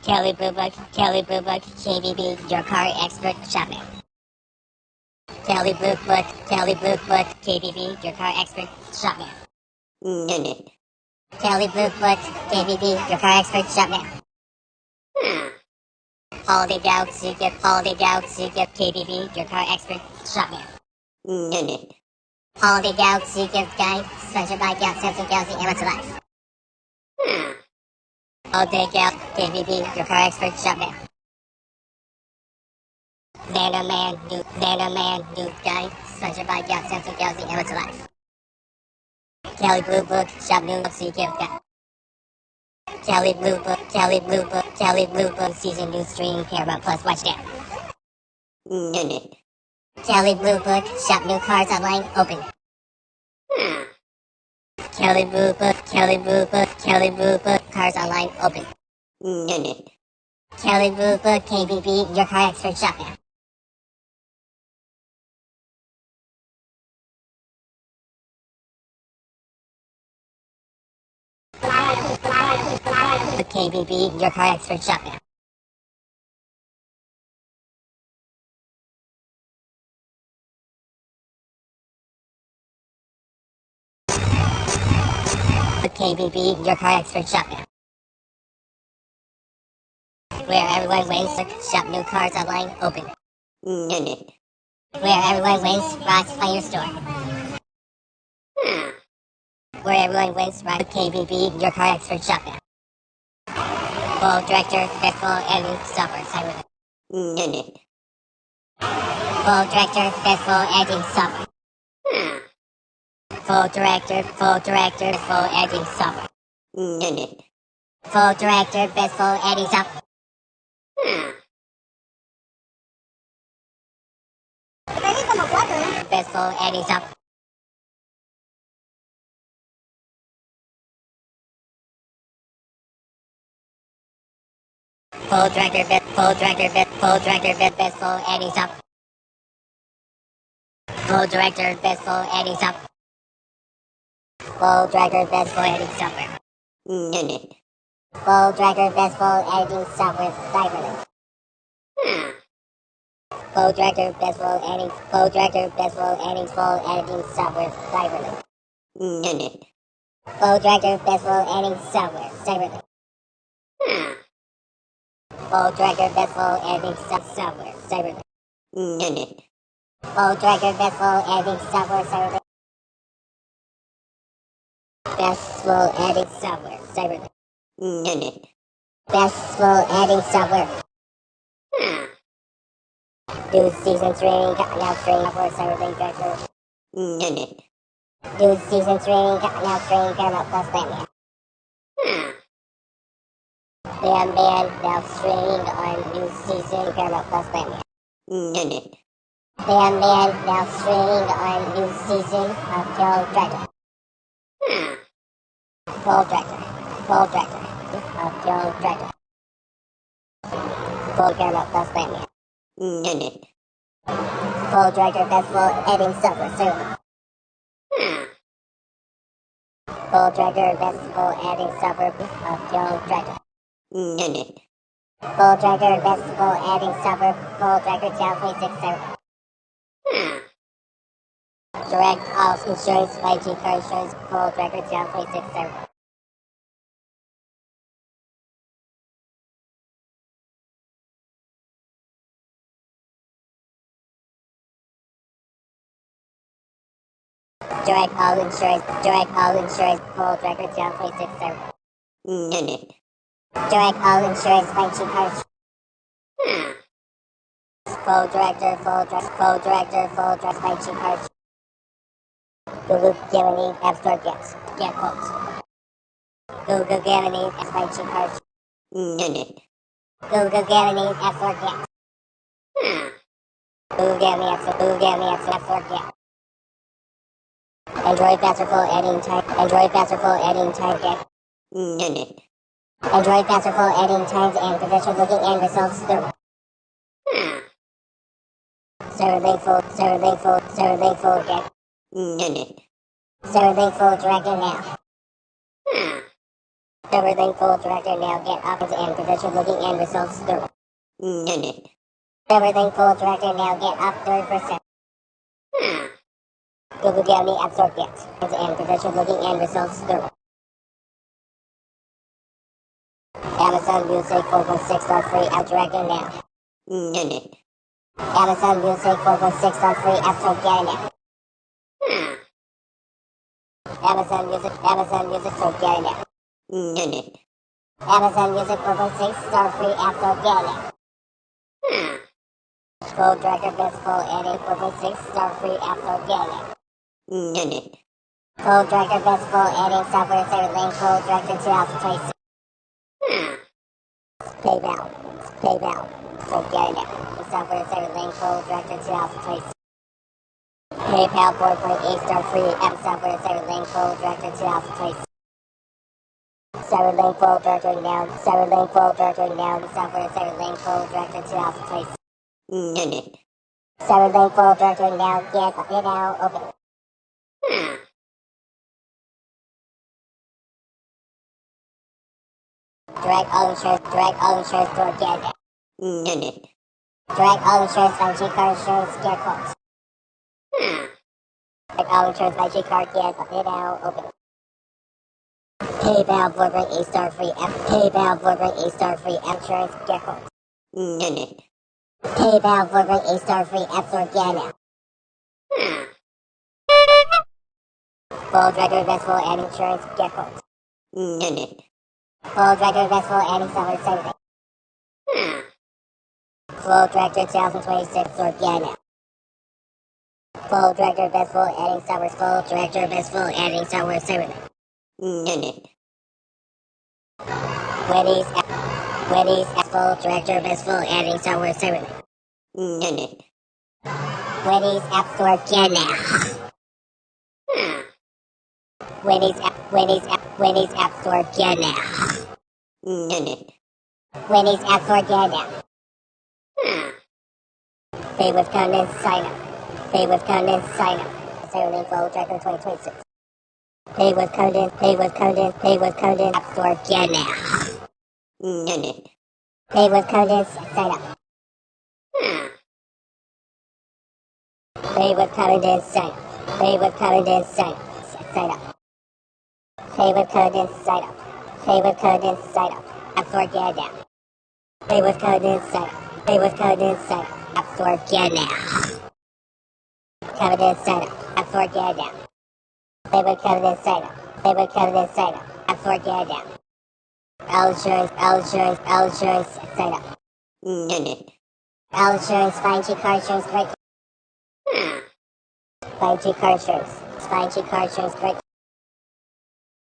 Kelly Blue Book, KBB, your car expert shopping. Kelly Blue Book, KBB, your car expert shopping. Kelly Blue Book, KBB, your car expert shopping. Holiday Galaxy Gift, KBB, your car expert shopping. Holiday Galaxy Gift Guide, sponsored by Samsung Galaxy and what's alive. Holiday Gal, KBB, your car expert shopping. Vanderman Dude Guide, sponsored by Samsung Galaxy and what's alive. Kelly Blue Book, shop new Galaxy Gift Guide. Kelly Blue Book, season new stream, Paramount Plus, watch that. Kelly Blue Book, shop new cars online, open. Kelly Blue Book, cars online, open. Kelly Blue Book, KBB, your car expert shop now. KBB, your car expert shop now. KBB, your car expert shop now. Where everyone wins, shop new cars online, open. Where everyone wins, rocks by your store. Where everyone wins, rock KBB, your car expert shop now. Full director, festival, editing, software, cyber. Full director, festival, editing, software. Full director, full editing software. Full director, festival, editing software. Festival, editing software. Full director, festival, editing software. Full director, festival, editing software. Full director, festival, editing software. Full director, festival, editing software, cyber. Full director, festival, editing, full director, festival, editing, full editing software, cyber. Full director, festival, editing software, cyber. Full director, festival, editing software, cyber. Full director, festival, editing software, cyber. Festival, editing software, cyber. Festival, editing software. Do season 3, now stream for cyber director. Do season 3, now stream Paramount Plus Batman. Bam now streaming on new season Paramount Plus Batman. Bam now streaming on new season of Joe Director. Full director of Joe Director. Full Paramount Plus Batman. Full director, festival, editing software, server. Full director, festival, editing software of Joe Director. Full director, festival, editing software, full director, channel 26 server. Direct all insurance, 5G car insurance, full director, channel 26 server. Direct all insurance, full director, channel 26 server. Direct all insurance, 5G cars. Full director, 5G cars. Google Guarantee App Store get quotes. Google Guarantee 5G cars. Google Guarantee App Store get. Google Guarantee App Store get. Android faster full editing time. Get. Android faster full editing times and professional looking and results through. Server link full, get. Server link full director now. Everything full director now get options and potential looking and results through. Everything full director now get up 30%. Google County App Store gets and potential looking and results through. Amazon Music 4.6 star free app director now. Amazon Music 4.6 star free app store get now. Amazon Music store get now. Amazon Music 4.6 star free app store get now. Full director best full edit 4.6 star free app store get now. Full director best full edit software favorite link full director 2026. PayPal, so get it now. Software favorite link full director 2026. PayPal 4.8 star free app software favorite link full director 2026. Server link full directory now. Server link full directory now. Software favorite link full director 2026. Server link full directory now. Get it now. Open. Direct all insurance store get it. Direct all insurance by G-Card insurance get quotes. Direct all insurance by G-Card get it now. Open. PayPal 4.8 star free app. PayPal 4.8 star free app insurance get quotes. PayPal 4.8 star free app store get now. Full director best full and insurance get quotes. Full director best full and software saving. Full director 2026 store get now. Full director best full adding software. Full director best full adding software saving. Wendy's full director best full adding software saving. Wendy's App Store get now. Wendy's App Store get now. Wendy's App Store get now. Pay with content sign up. Pay with content sign up. Saturday full director 2026. Pay with content App Store get now. Pay with content sign up. Pay with content sign up. Pay with content sign up. Pay with content sign up. Pay with content sign up. App Store get now. Pay with content sign up. Pay with content sign up. App Store get now. Content sign up. App Store get now. Pay with content sign up. Pay with content sign up. App Store get now. All insurance sign up. All insurance, find G-Card insurance great. Find G-Card insurance. Find G-Card insurance great.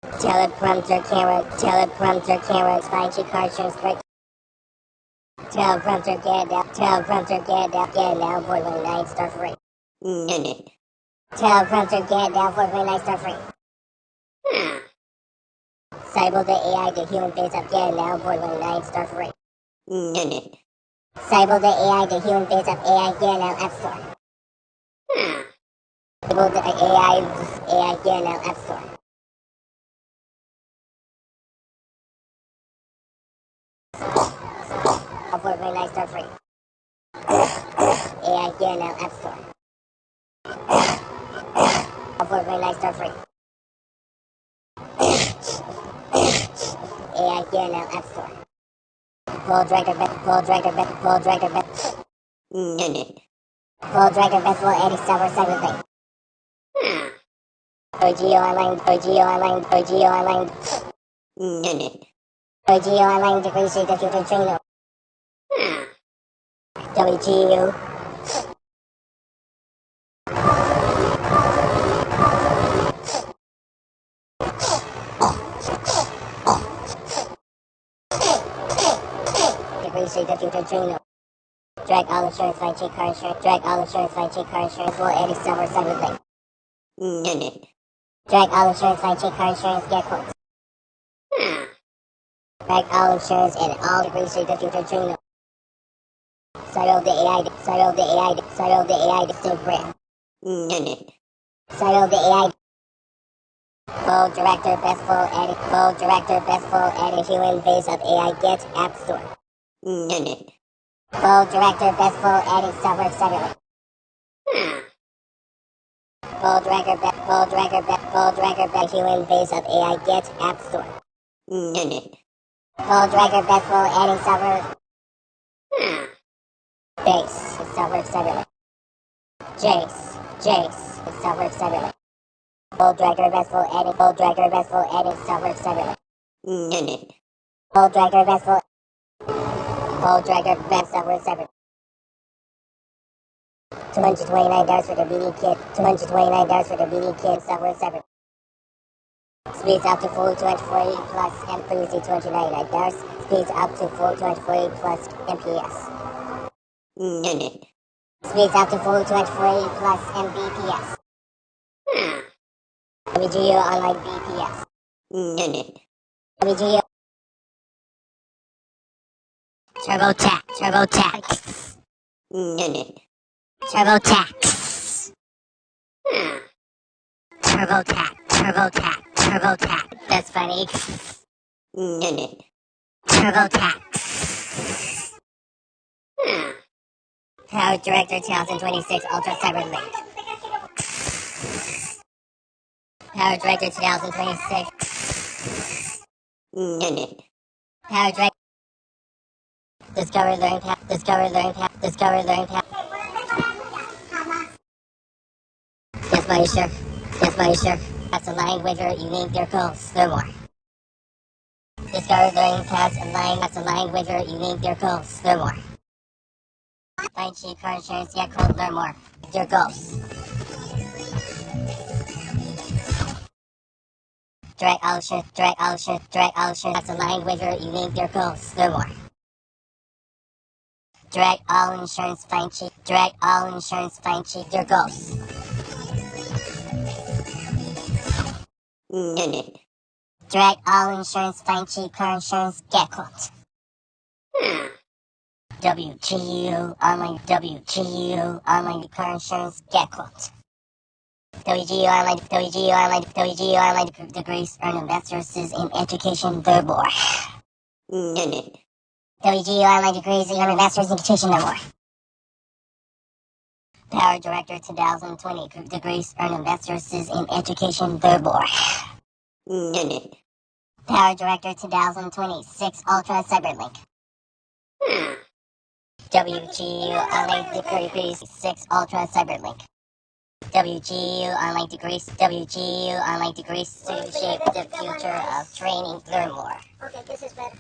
Teleprompter camera, find G-Card insurance great. Teleprompter get down, 4.9 star free. Teleprompter get down, 4.9 star free. Cyber the AI to human face up get now, 4.9 star free. Cyber the AI to human face up AI get now, App Store. Cyber the AI get now, App Store. For my nice star free. AI get now App Store. For my nice star free. AI get now App Store. Full director best. Full director best full any software cyber thing. OGO online. OGO online depreciate the future trainer. WGU. Depreciate the future trainer. Drag all insurance by G-Card insurance. Drag all insurance by G-Card insurance. Full any software cyber thing. Drag all insurance by G-Card insurance. Get quotes. Drag all insurance and all depreciate the future trainer. Cyber the AI distinct brand. Cyber the AI Full director, best full edit. Full director, best full edit. Human base of AI get App Store. Full director, best full edit. Server separately. Full director, best human base of AI get App Store. Full director, best full edit. Server base. Server separately. Jace. Server separately. Full director, best full edit. Full director, best full edit. Server separately. Full director, best full. Full director, best server separately. $229 for the BD kit. $229 for the BD kit. Server separate. Speeds up to full 240 plus M3C $299. Speeds up to full 240 plus MPS. Speeds up to full 240 plus Mbps. WGU online BPS. WGU TurboTax. TurboTax. TurboTax. TurboTax. That's funny. TurboTax. Parrot Director 2026 Ultra Cyber Link. Parrot Director 2026. Parrot Director. Discover Learn Path. Discover Learn Path. Discover Learn Path. Yes, buddy, sure. Yes, buddy, sure. That's a language where you name their goals. Learn more. Discover Learning Paths online. That's a language where you name their goals. Learn more. Find cheap car insurance. Get cold. Learn more. Your goals. Direct Ocean. That's a language where you name their goals. Learn more. Direct all insurance. Find cheap. Direct all insurance. Find cheap. Your goals. Direct all insurance. Find cheap car insurance. Get quote. WGU online car insurance. Get quote. WGU online degrees earn a master's in education. Learn more. WGU online degrees earn a master's in education. Learn more. Power Director 2020 degrees earn a master's in education. Learn more. Power Director 2026 Ultra Cyberlink. WGU online degrees 6 Ultra Cyberlink. WGU online degrees to shape the future of training. Learn more. Okay, this is better.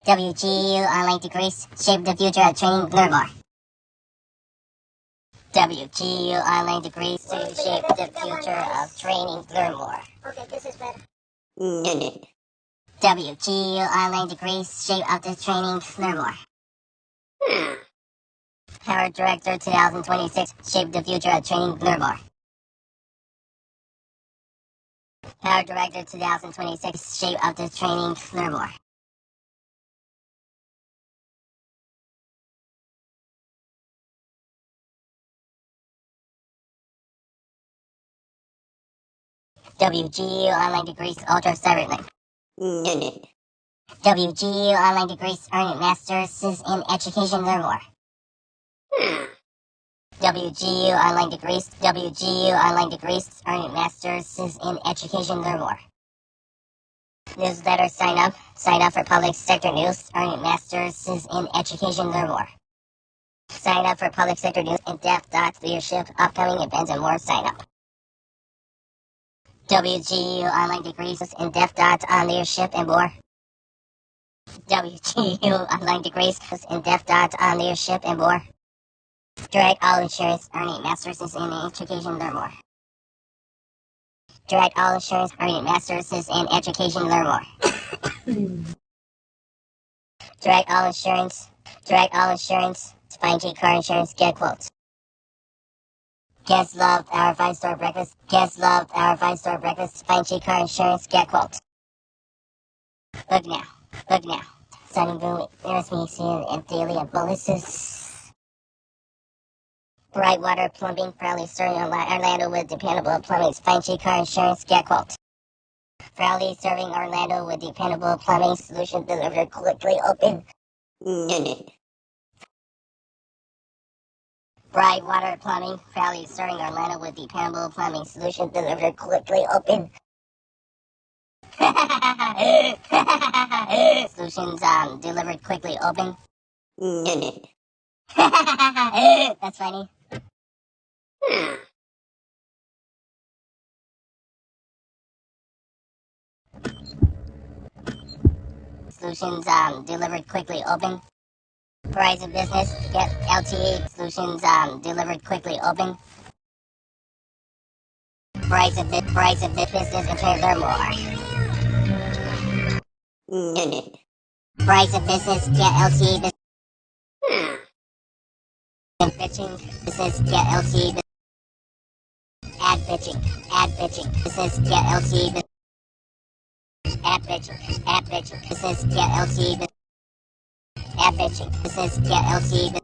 WGU online degrees shape the future of training. Learn more. WGU online degrees to shape the future of training. Learn more. Okay, this is better. WGU online degrees shape of the training. Learn more. Power Director 2026 shape the future of training. Learn more. Power Director 2026 shape of the training. Learn more. WGU online degrees Ultra Cyberlink. WGU online degrees earn masters in education. Learn more. WGU online degrees earn masters in education. Learn more. Newsletter sign up for public sector news. Earn masters in education. Learn more. Sign up for public sector news, in-depth leadership, upcoming events, and more. Sign up. WGU online degrees, in-depth on leadership and more. WGU online degrees, in-depth on leadership and more. Direct all insurance, earning masters in education. Learn more. Direct all insurance, earning masters in education. Learn more. Direct all insurance. Find cheap car insurance. Get quotes. Guests loved our 5-star breakfast. Find cheap car insurance. Get quotes. Look now. Sunny Boom, Aerosmith here, and daily bonuses. Brightwater Plumbing, proudly serving Orlando with dependable plumbing. Find cheap car insurance, get quote. Proudly serving Orlando with dependable plumbing solution delivered quickly open. Brightwater Plumbing, proudly serving Orlando with dependable plumbing solution delivered quickly open. Solutions delivered quickly open. That's funny. Solutions delivered quickly open. Verizon Business, get LTE solutions delivered quickly open. Verizon Business, Internet, learn more. Verizon Business, get LTE bitching. Business, get LTE ad bitching. Business, get LTE ad bitching. Business, get LTE ad bitching. Business, get LTE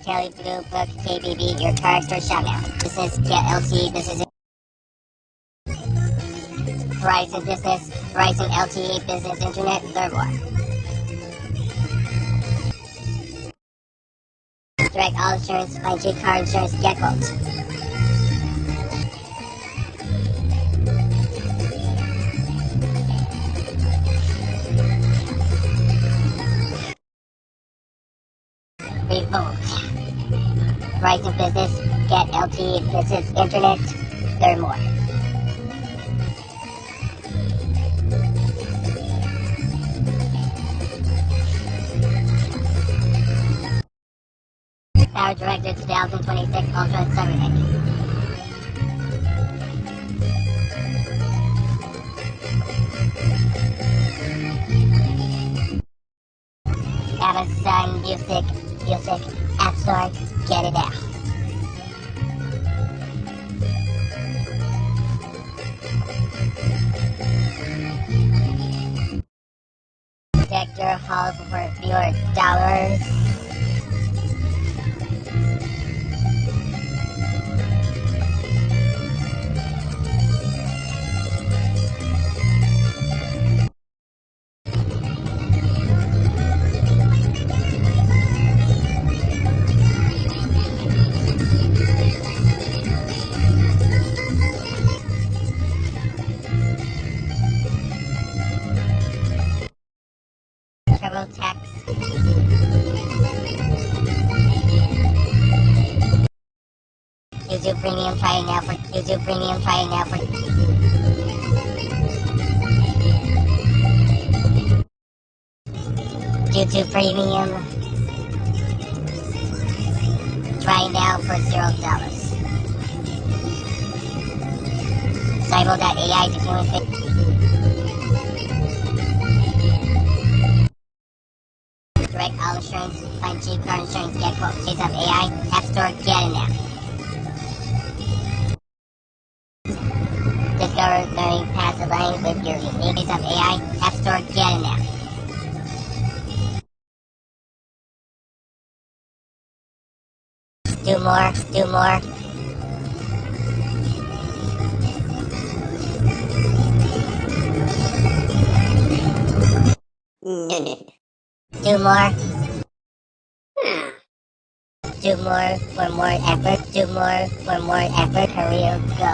Kelly Blue Book KBB, your car store shop now. Business, get LTE business. Verizon Business, Verizon LTE Business Internet, learn more. Direct all insurance, find cheap car insurance, get quotes. Revoke. Verizon Business, get LTE Business Internet, learn more. Power Director 2026 Ultra Cybernetic. Amazon Music, App Store, get it now. Deck your halls for fewer dollars. TurboTax. YouTube Premium, try it now for YouTube Premium, try it now for YouTube Premium. Try it now for $0. Cyber.ai to human fit. Direct all insurance, find cheap car insurance, get quote. Chase up AI, App Store, get it now. Discover learning past the line with your unique Chase up AI, App Store, get it now. Do more. Do more. Do more for more effort. Do more for more effort. Career go.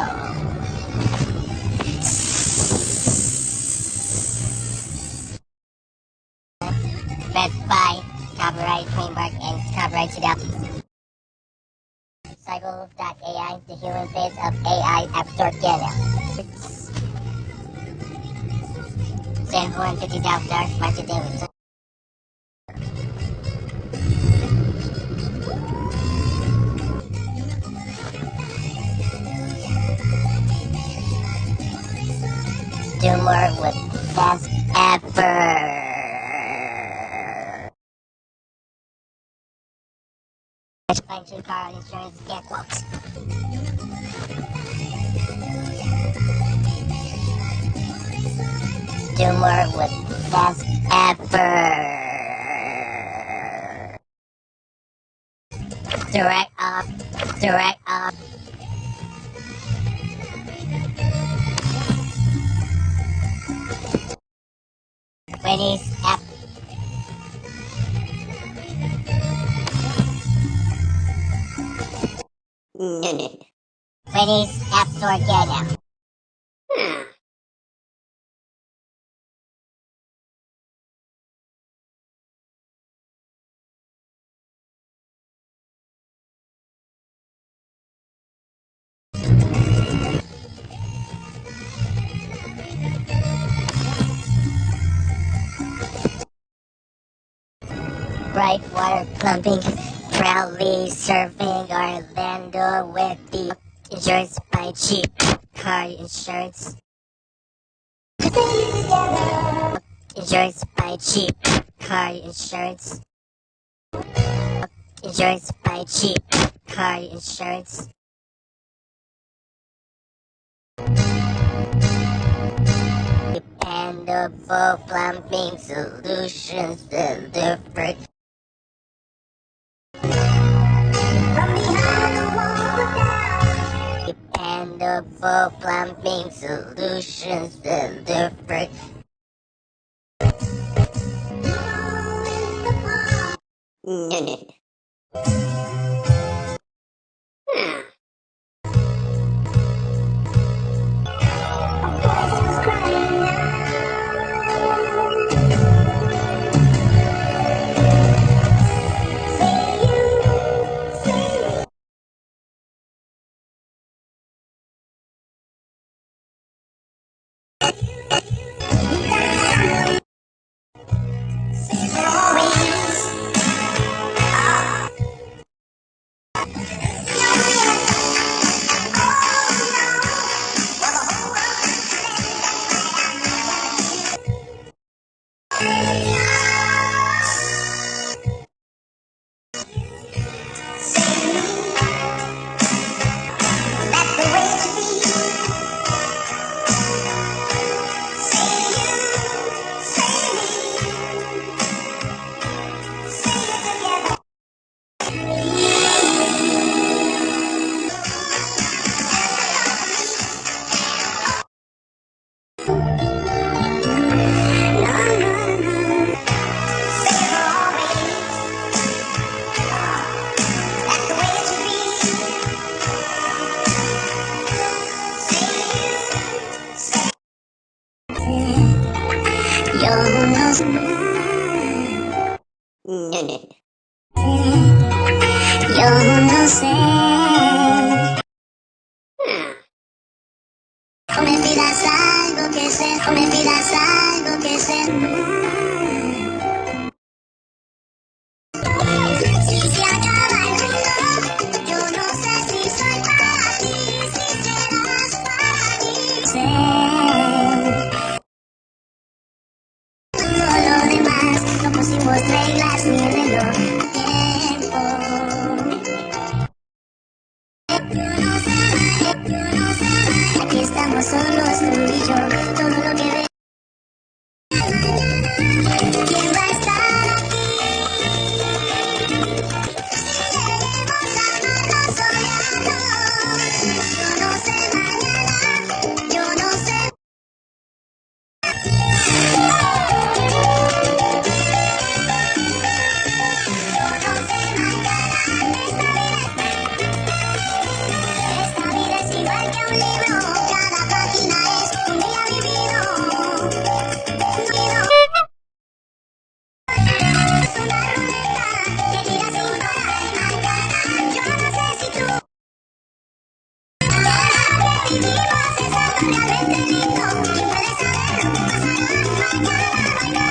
Best Buy, copyright trademark and copyright 2000. Cycle.ai, the human face of AI App Store Canada. $750,000 market damage. Do more with best ever. Find cheap car insurance, get quotes. Do more with best ever. Direct off Direct up. Winnie's App. Winnie's App Store get out. Bright water plumping, proudly surfing Orlando with the insurance by cheap car insurance. Insurance by cheap car insurance. Insurance by cheap car insurance. And the full plumbing solutions delivered. And the full plumbing solutions delivered. Yo no sé. No me pidas algo que sé, no me pidas algo que sé. Si se acaba el mundo, yo no sé si soy para ti, si serás para mí. Sé. Todo lo demás, no pusimos reglas ni reloj. Aquí estamos solos tú y yo, todo lo que ve. ¿Quién va a estar aquí? Queremos amarnos soñados. Yo no sé mañana, yo no sé. Yo no sé mañana, esta vida es igual que un libro. Cada página es un día vivido. Es una ruleta que gira sin parar y mañana. Yo no sé si tú. Ahora que vivimos es algo realmente lindo. ¿Quién puede saber lo que pasará mañana? No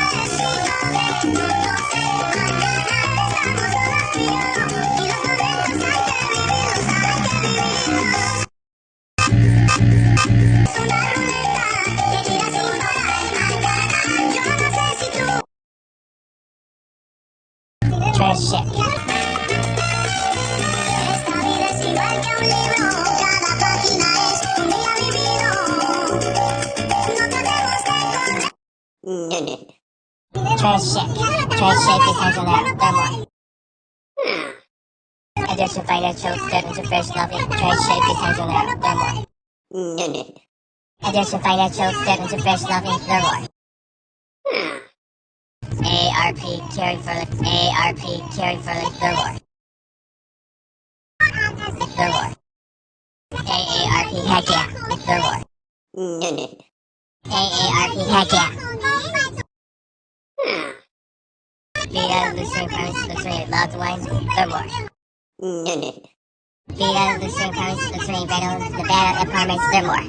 hay destino de no sé. Mañana estamos solas tú y yo. Y los momentos hay que vivirlos, hay que vivirlos. Es una ruleta que gira sin parar y mañana. Yo no sé si tú. Treasure. Esta vida es igual que un libro. Cada página es un día vivido. No tratemos de correr. Treasure. Treasure depends on that. Addition financial statement to fresh loving. Trash shape designs on there. Learn more. Addition financial statement to fresh loving. Learn more. ARP carry further. ARP carry further. Learn more. Learn more. AARP heck yeah. Learn more. AARP heck yeah. Vita Lucian Currents, Lucian Lots of Wines. Learn more. Vita Lucian Currents, Lucian Reno, Nevada Apartments. Learn more.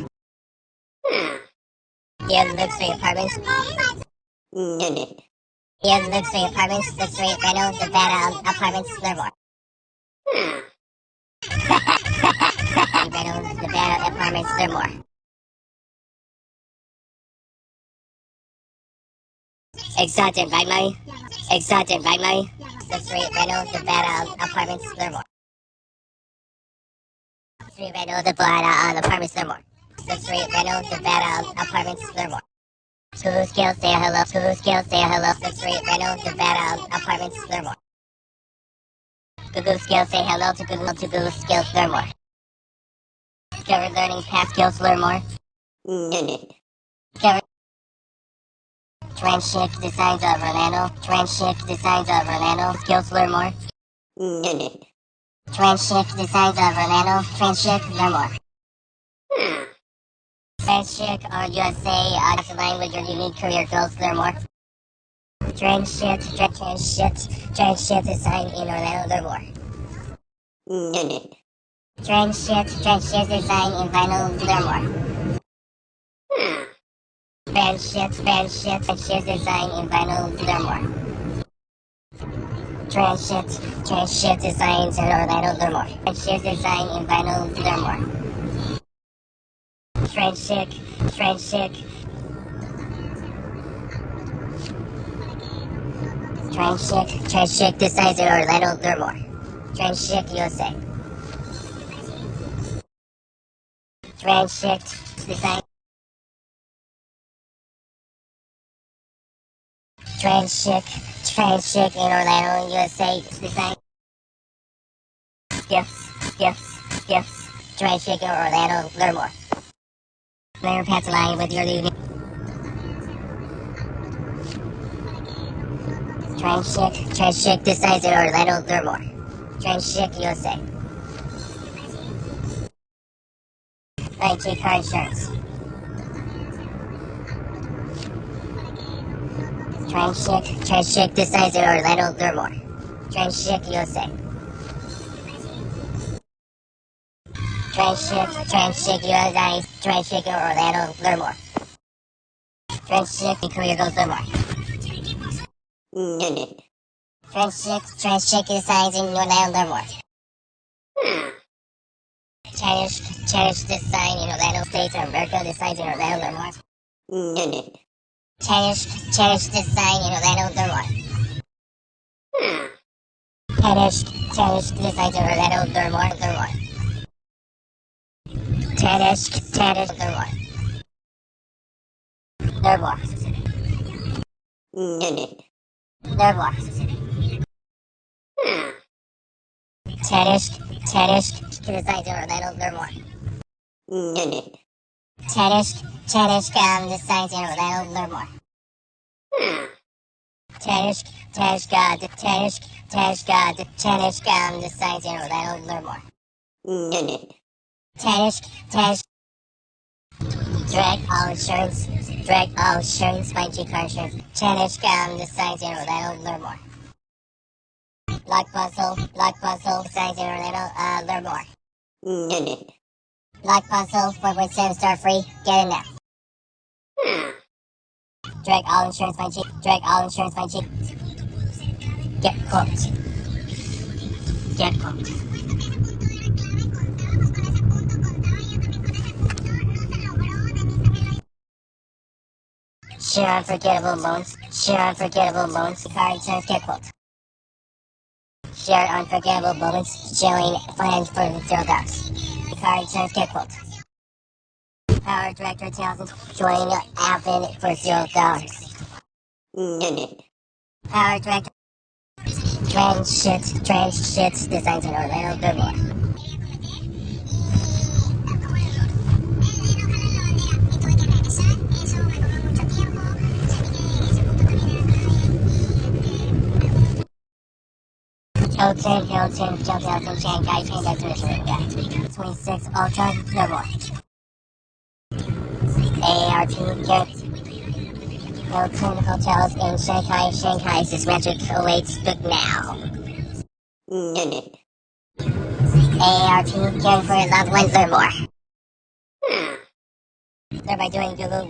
Via Luxury Apartments. Via Luxury Apartments, Luxury Reno, Nevada Apartments. Learn more. Reno, Nevada Apartments. Learn more. Exotic right money. Exotic right money. Luxury Reno, Nevada Apartments. Learn more. Luxury Reno, Nevada Apartments. Learn more. Luxury Reno, Nevada Apartments. Learn more. School skills, say hello. School skills, say hello. Luxury Reno, Nevada Apartments. Learn more. Google skills, say hello to Google skills. Learn more. Discover learning path skills. Learn more. Discover Trend designs of Orlando. Trend designs of Orlando. Skills. Learn more. Trend designs of Orlando. Trend learn more. Trend on USA. Align with your unique career goals. Learn more. Trend design in Orlando. Learn more. Trend design in vinyl. Learn more. Trend design in vinyl. Learn more. Trend designs in Orlando. Learn more. Trend design in vinyl. Learn more. Trend chic designs in Orlando. Learn more. Trend chic USA. Trend design. Trend chic in Orlando, USA. Design. Gifts. Trend chic in Orlando. Learn more. Learn paths align with your unique. Trend chic designs in Orlando. Learn more. Trend chic USA. 9K car insurance. Trend chic designs in Orlando. Learn more. Trend chic USA. Trend chic USA. Trend chic in Orlando. Learn more. Trend chic career goals. Learn more. Trend chic designs in Orlando. Learn more. Cherish design in Orlando. States of America. Designs in Orlando. Learn more. Cherish design in Orlando. Learn more. Cherish designs in Orlando. Learn more. Cherish learn more. Learn more. Learn more. Cherish designs in Orlando. Learn more. Cherish designs in Orlando. Learn more. Cherish designs in Orlando. Learn more. Cherish Drag all insurance 5G car insurance. Cherish designs in Orlando. Learn more. Lock puzzle designs in Orlando. Learn more. Lock puzzle 4.7 star free. Get in now. Drag all insurance 5G. Get quote. Share unforgettable moments. Car insurance. Get quote. Share unforgettable moments. Sharing plans for $0. Car insurance. Get quote. Power Director Townsend. Join Alvin for $0. Power Director Trans shit, designs in Orlando, Vermont. Hilton, Shanghai, Shanghai, 26, Ultra, Vermont. ARP, Hilton Hotels in Shanghai, Systematic awaits book now. ARP, caring for your loved ones, learn more. Thereby doing Google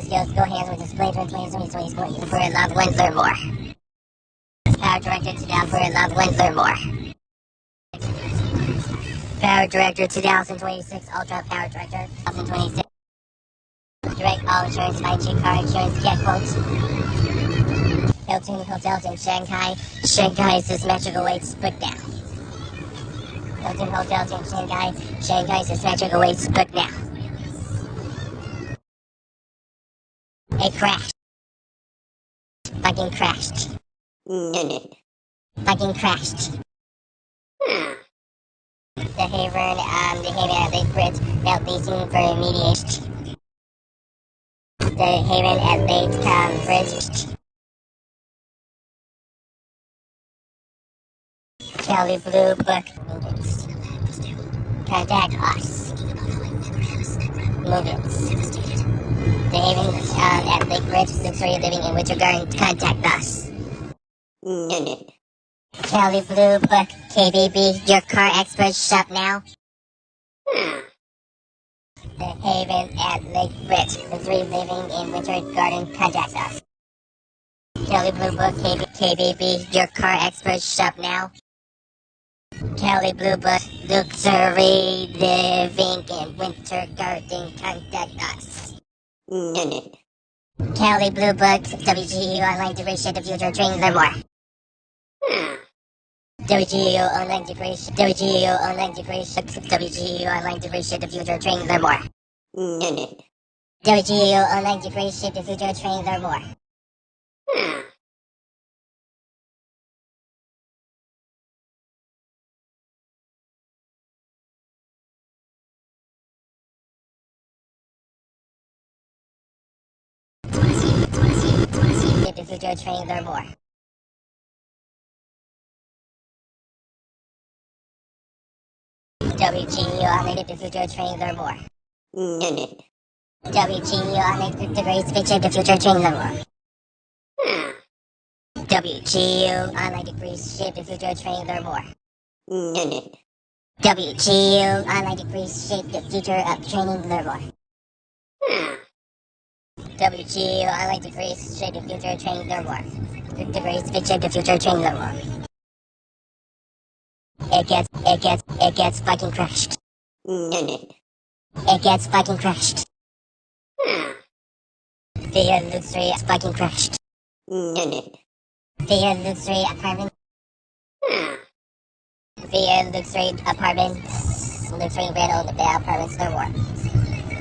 skills, go hands with display for 2020 for your loved ones, learn more. Power director to down for your loved ones, learn more. Power director 2026, Ultra Power director 2026. Direct all insurance, find cheap car insurance, get quotes. Hilton Hotels in Shanghai, Systematic awaits book now. Hilton Hotels in Shanghai, Systematic awaits book now. It crashed. Fucking crashed. Fucking crashed. The Haven at Lake Bridge, belt leasing for mediation. The Haven at Lake Bridge. Kelly Blue Book. Contact us. Movements. The Haven at Lake Bridge, luxury living in Winter Garden. Contact us. Kelly Blue Book, KBB, your car expert shop now. The Haven at Lake Bridge, luxury living in Winter Garden. Contact us. Kelly Blue Book, KBB, your car expert shop now. Kelly Blue Book, luxury living in Winter Garden. Contact us. Kelly Blue Book, WGU online degree, share the future, train, learn more. WGU online degree, WGU online degree, WGU online degree, share the future, train, learn more. WGU online degree, share the future, train, learn more. Share the future, train, learn more. WGU online the future, train, learn more. WGU online degree, share the future, train, learn more. WGU online degrees, shape the future, train, learn more. WGU online degrees, shape the future of training, learn more. WGU online degrees, shape the future, training, learn more. Degrees, shape the future, training, learn more. It gets fucking crashed. It gets fucking crashed. The luxury fucking crashed. The luxury apartment. The luxury apartments. Luxury rental apartments, no more.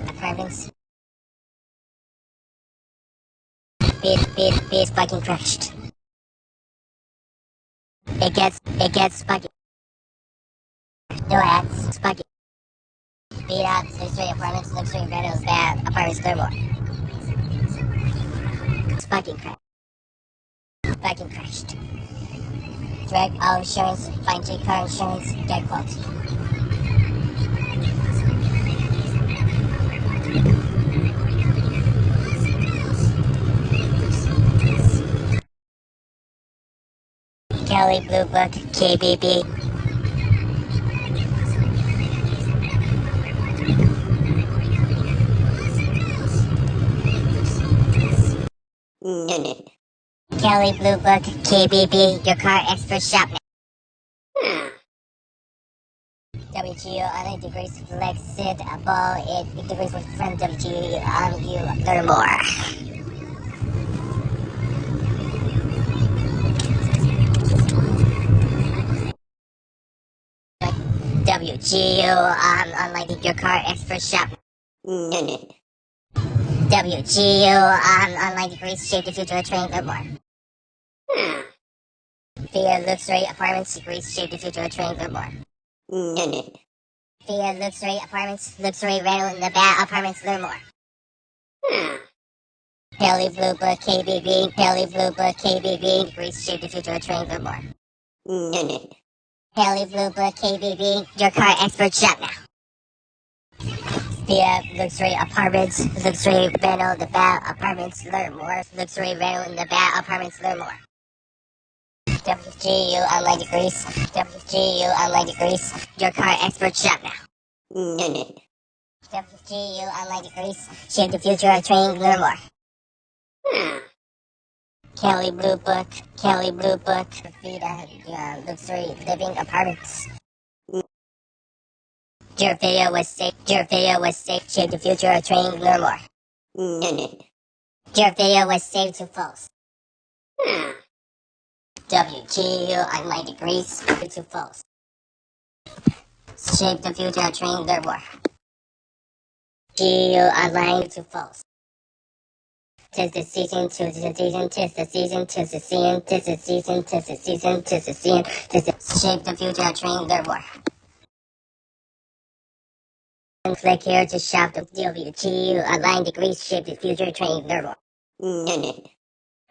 Apartments. Beat fucking crashed. It gets fucking. No ads, fucking. Beat out luxury apartments, luxury rentals, bad apartments, no more. It's fucking crashed. Fucking crashed. Direct all insurance, find cheap car insurance, get quotes. Kelly Blue Book, KBB. Kelly Blue Book, KBB, your car expert shop now. WGU online degrees, flexible, it degrees from WGU on you, learn more. WGU online your car expert shop. WGU online degrees, shape the future, train, learn more. Pierre luxury apartments, Greece shape the future of train for more. Pierre luxury apartments, luxury rental in the bad apartments, learn more. Kelly Blue Book KBB, Kelly Blue Book KBB, Greece shape the future of train for more. Kelly Blue Book KBB, your car expert shop now. Pierre luxury apartments, luxury rental in the bad apartments, learn more. Luxury rental in the bad apartments, learn more. WGU online degrees, WGU online degrees, your car expert shop now. WGU online degrees, shape the future of training, learn more. Kelly Blue Book, Kelly Blue Book, Vita, luxury living apartments. Your video was safe, your video was safe, shape the future of training, learn more. Your video was saved to false. WGU online degrees, to false. Shape the future of training, learn more. GU online to false. Tis the season, tis the season, tis the season, tis the season, tis the season, tis the season, tis the season, tis the shape the future of training, learn more. And click here to shop the WGU online degrees, shape the future of training, learn more.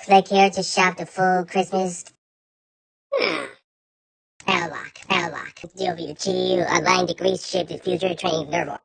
Click here to shop the full Christmas Parrot, WGU online degrees, shape the future of training, learn more.